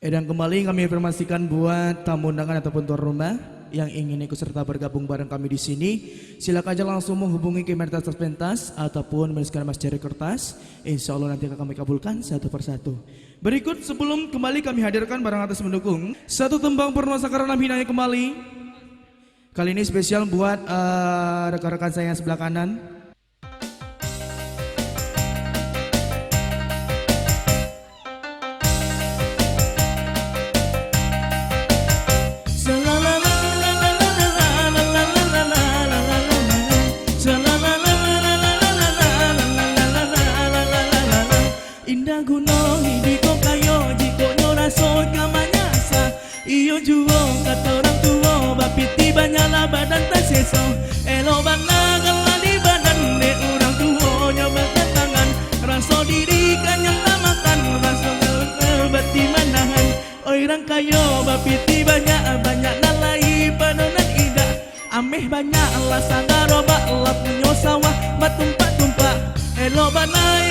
Dan kembali kami informasikan buat tamu undangan ataupun tuan rumah yang ingin ikut serta bergabung bareng kami di sini, silakan aja langsung menghubungi Kementerian Pentas ataupun menuliskan Mas Jari Kertas. Insya Allah nanti akan kami kabulkan satu persatu. Berikut sebelum kembali kami hadirkan barang atas mendukung satu tembang Purnosa karena hinanya kembali. Kali ini spesial buat rekan-rekan saya yang sebelah kanan. Indah gunung hidiko kayo jiko nyoraso kamanyasa iyo juwo kata orang tua bapiti banyak badan tak seso elo bana kalau di badan de orang tua nyoba tangan raso diri kan yang makan raso bati manahan orang kayo bapiti banyak nalai panonan ida ameh banyak lah sangaroba lap nyo sawah batumpak elo bana